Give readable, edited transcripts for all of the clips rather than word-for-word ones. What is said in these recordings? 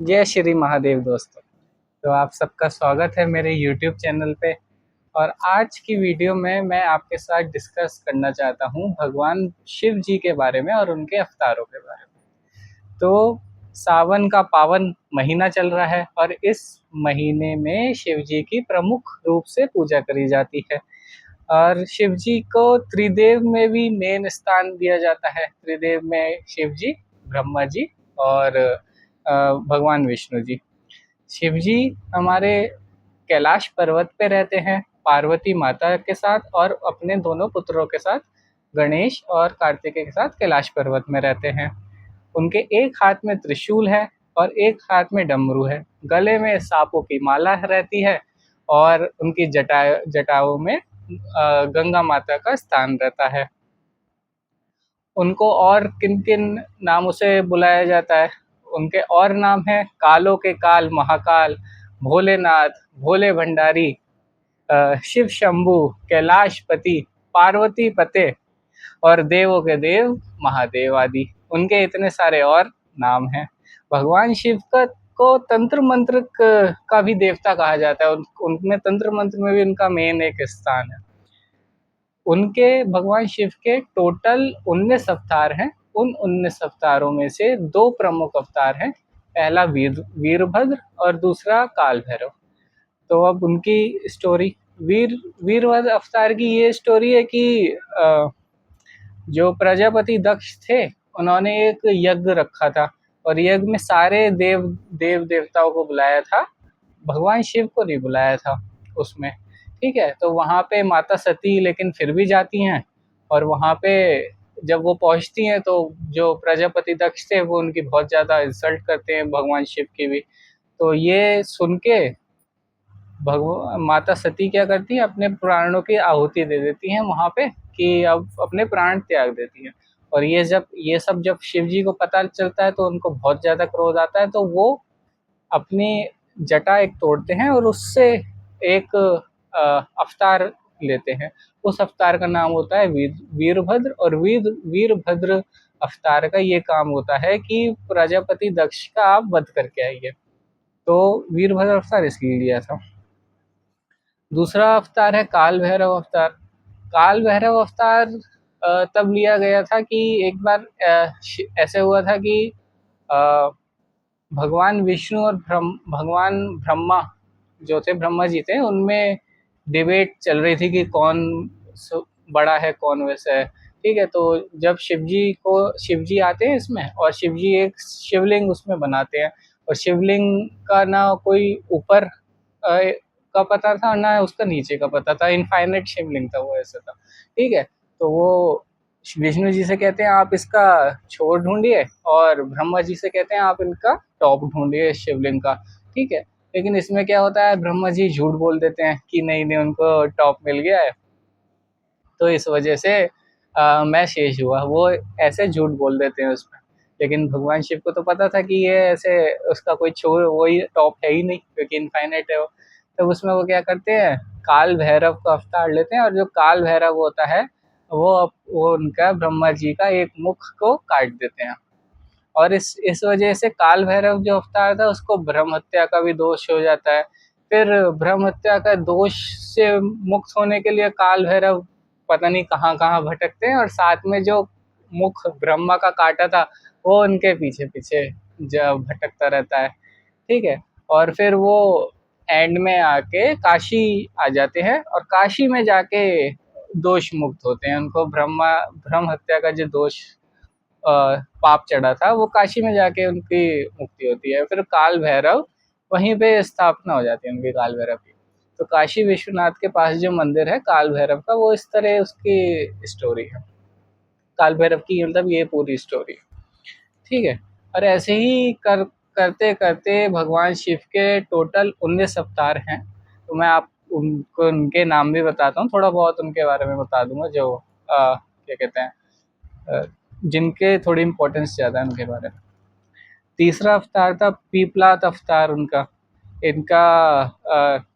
जय श्री महादेव दोस्तों। तो आप सबका स्वागत है मेरे YouTube चैनल पे। और आज की वीडियो में मैं आपके साथ डिस्कस करना चाहता हूँ भगवान शिव जी के बारे में और उनके अवतारों के बारे में। तो सावन का पावन महीना चल रहा है और इस महीने में शिव जी की प्रमुख रूप से पूजा करी जाती है। और शिव जी को त्रिदेव में भी मेन स्थान दिया जाता है। त्रिदेव में शिव जी, ब्रह्मा जी और भगवान विष्णु जी। शिव जी हमारे कैलाश पर्वत पे रहते हैं पार्वती माता के साथ और अपने दोनों पुत्रों के साथ, गणेश और कार्तिकेय के साथ कैलाश पर्वत में रहते हैं। उनके एक हाथ में त्रिशूल है और एक हाथ में डमरू है। गले में सांपों की माला रहती है और उनकी जटाओं में गंगा माता का स्थान रहता है। उनको और किन किन नामों से बुलाया जाता है? उनके और नाम है कालों के काल महाकाल, भोलेनाथ, भोले भंडारी, शिव शंभू, कैलाशपति, पार्वती पते और देवों के देव महादेव आदि। उनके इतने सारे और नाम हैं। भगवान शिव को तंत्र मंत्र का भी देवता कहा जाता है। उनमें तंत्र मंत्र में भी उनका मेन एक स्थान है। उनके भगवान शिव के टोटल 19 अवतार हैं। उन 19 अवतारों में से दो प्रमुख अवतार हैं। पहला वीरभद्र और दूसरा काल भैरव। तो अब उनकी स्टोरी, वीरभद्र अवतार की ये स्टोरी है कि जो प्रजापति दक्ष थे उन्होंने एक यज्ञ रखा था और यज्ञ में सारे देव देवताओं को बुलाया था, भगवान शिव को नहीं बुलाया था उसमें। ठीक है, तो वहाँ पे माता सती लेकिन फिर भी जाती हैं और वहाँ पे जब वो पहुँचती हैं तो जो प्रजापति दक्ष थे वो उनकी बहुत ज़्यादा इंसल्ट करते हैं, भगवान शिव की भी। तो ये सुन के भगवान माता सती क्या करती है, अपने प्राणों की आहुति दे देती हैं वहाँ पे, कि अब अपने प्राण त्याग देती हैं। और ये सब जब शिव जी को पता चलता है तो उनको बहुत ज़्यादा क्रोध आता है। तो वो अपनी जटा एक तोड़ते हैं और उससे एक अवतार लेते हैं। उस अवतार का नाम होता है वीरभद्र। और वीरभद्र अवतार का ये काम होता है कि प्रजापति दक्ष का आप वध करके आइए। तो वीरभद्र अवतार इसलिए लिया था। दूसरा अवतार है काल भैरव अवतार। काल भैरव अवतार तब लिया गया था कि एक बार ऐसे हुआ था कि अ, भगवान विष्णु और भगवान ब्रह्मा जो थे, ब्रह्मा जी थे, उनमें डिबेट चल रही थी कि कौन बड़ा है कौन वैसा है। ठीक है, तो जब शिव जी आते हैं इसमें और शिव जी एक शिवलिंग उसमें बनाते हैं और शिवलिंग का ना कोई ऊपर का पता था ना उसका नीचे का पता था। इनफाइनाइट शिवलिंग था वो, ऐसा था। ठीक है, तो वो विष्णु जी से कहते हैं आप इसका छोर ढूंढिए और ब्रह्मा जी से कहते हैं आप इनका टॉप ढूंढिए शिवलिंग का। ठीक है, लेकिन इसमें क्या होता है, ब्रह्मा जी झूठ बोल देते हैं कि नहीं नहीं उनको टॉप मिल गया है, तो इस वजह से मैं शेष हुआ। वो ऐसे झूठ बोल देते हैं उसमें। लेकिन भगवान शिव को तो पता था कि ये ऐसे उसका कोई छोर वही टॉप है ही नहीं, क्योंकि इनफाइनाइट है वो। तो उसमें वो क्या करते हैं, काल भैरव का अवतार लेते हैं और जो काल भैरव होता है वो उनका ब्रह्मा जी का एक मुख को काट देते हैं। और इस वजह से काल भैरव जो अवतार था उसको ब्रह्म हत्या का भी दोष हो जाता है। फिर ब्रह्म हत्या का दोष से मुक्त होने के लिए काल भैरव पता नहीं कहाँ कहाँ भटकते हैं और साथ में जो मुख ब्रह्मा का काटा था वो उनके पीछे पीछे जब भटकता रहता है। ठीक है, और फिर वो एंड में आके काशी आ जाते हैं और काशी में जाके दोष मुक्त होते हैं। उनको ब्रह्म हत्या का जो दोष पाप चढ़ा था वो काशी में जाके उनकी मुक्ति होती है। फिर काल भैरव वहीं पे स्थापना हो जाती है उनकी, काल भैरव की। तो काशी विश्वनाथ के पास जो मंदिर है काल भैरव का, वो इस तरह उसकी स्टोरी है। काल भैरव की मतलब ये पूरी स्टोरी। ठीक है, और ऐसे ही करते करते भगवान शिव के टोटल 19 अवतार हैं। तो मैं आप उनको उनके नाम भी बताता हूँ, थोड़ा बहुत उनके बारे में बता दूंगा जो क्या कहते हैं, अ, जिनके थोड़ी इम्पोर्टेंस ज़्यादा है उनके बारे में। तीसरा अवतार था पीपलाद अवतार उनका। इनका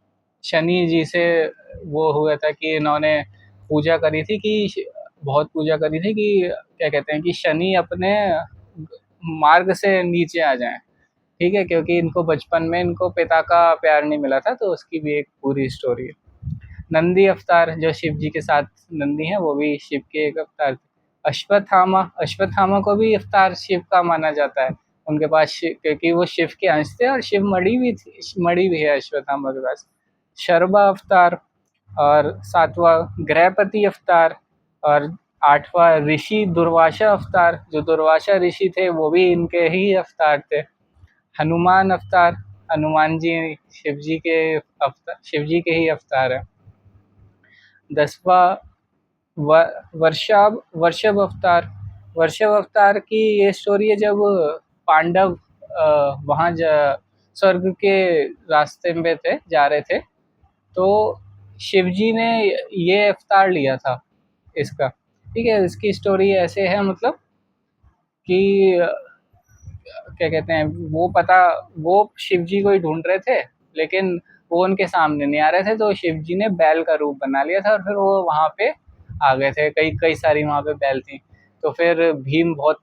शनि जी से वो हुआ था कि इन्होंने पूजा करी थी कि बहुत पूजा करी थी कि क्या कहते हैं कि शनि अपने मार्ग से नीचे आ जाएं। ठीक है, क्योंकि इनको बचपन में इनको पिता का प्यार नहीं मिला था, तो उसकी भी एक पूरी स्टोरी है। नंदी अवतार, जो शिव जी के साथ नंदी है, वो भी शिव के एक अवतार थे। अश्वत्थामा, अश्वत्थामा को भी अवतार शिव का माना जाता है। उनके पास क्योंकि वो शिव के अंश थे, और शिव मणि भी थी, मणि भी है अश्वत्थामा के पास। शर्बा अवतार, और सातवां गृहपति अवतार, और आठवां ऋषि दुर्वासा अवतार। जो दुर्वासा ऋषि थे वो भी इनके ही अवतार थे। हनुमान अवतार, हनुमान जी शिव जी के अवतार, शिव जी के ही अवतार है। 10वां वर्षभ वर्षभ अवतार। वर्षभ अवतार की ये स्टोरी है, जब पांडव वहाँ स्वर्ग के रास्ते में थे, जा रहे थे, तो शिव जी ने ये अवतार लिया था इसका। ठीक है, इसकी स्टोरी ऐसे है, मतलब कि क्या कहते हैं, वो शिव जी को ही ढूंढ रहे थे, लेकिन वो उनके सामने नहीं आ रहे थे, तो शिव जी ने बैल का रूप बना लिया था, और फिर वो वहाँ पे आ गए थे। कई कई सारी वहाँ पे बैल थी। तो फिर भीम बहुत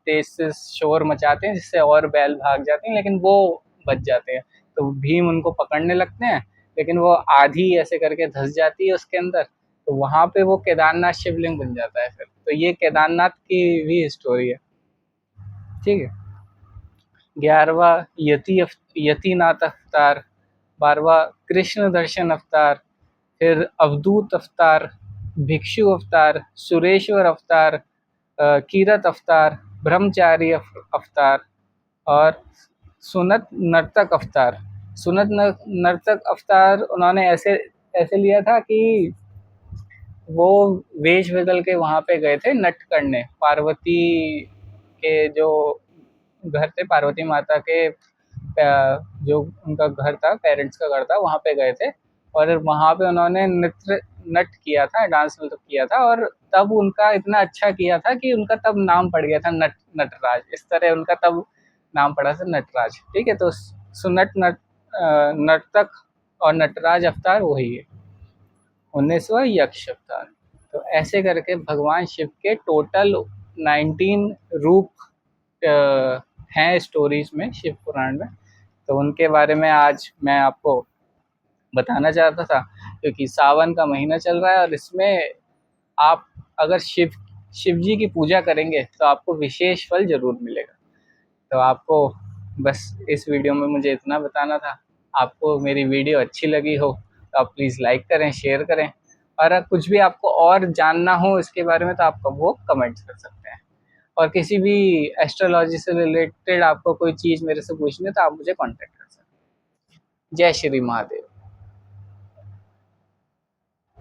तेज से शोर मचाते हैं, जिससे और बैल भाग जाते हैं, लेकिन वो बच जाते हैं। तो भीम उनको पकड़ने लगते हैं, लेकिन वो आधी ऐसे करके धंस जाती है उसके अंदर। तो वहाँ पे वो केदारनाथ शिवलिंग बन जाता है फिर। तो ये केदारनाथ की भी स्टोरी है। ठीक है। 11वां यतिनाथ अवतार, 12वां कृष्ण दर्शन अवतार, फिर अवधूत अवतार, भिक्षु अवतार, सुरेश्वर अवतार, कीरत अवतार, ब्रह्मचारी अवतार, और सुनत नर्तक अवतार। नर्तक अवतार उन्होंने ऐसे ऐसे लिया था कि वो वेश बदल के वहाँ पे गए थे नट करने। पार्वती के जो घर थे, पार्वती माता के जो उनका घर था, पेरेंट्स का घर था, वहाँ पे गए थे, और वहाँ पे उन्होंने नट किया था, डांस मतलब किया था, और तब उनका इतना अच्छा किया था कि उनका तब नाम पड़ गया था नटराज। इस तरह उनका तब नाम पड़ा था नटराज। ठीक है, तो नर्तक और नटराज अवतार वही है। 19वां यक्ष अवतार। तो ऐसे करके भगवान शिव के टोटल 19 रूप हैं स्टोरीज में, शिव पुराण में। तो उनके बारे में आज मैं आपको बताना चाहता था, क्योंकि सावन का महीना चल रहा है, और इसमें आप अगर शिव जी की पूजा करेंगे तो आपको विशेष फल जरूर मिलेगा। तो आपको बस इस वीडियो में मुझे इतना बताना था। आपको मेरी वीडियो अच्छी लगी हो तो आप प्लीज़ लाइक करें, शेयर करें, और अगर कुछ भी आपको और जानना हो इसके बारे में तो आप वो कमेंट्स कर सकते हैं। और किसी भी एस्ट्रोलॉजी से रिलेटेड आपको कोई चीज़ मेरे से पूछनी है तो आप मुझे कॉन्टेक्ट कर सकते हैं। जय श्री महादेव।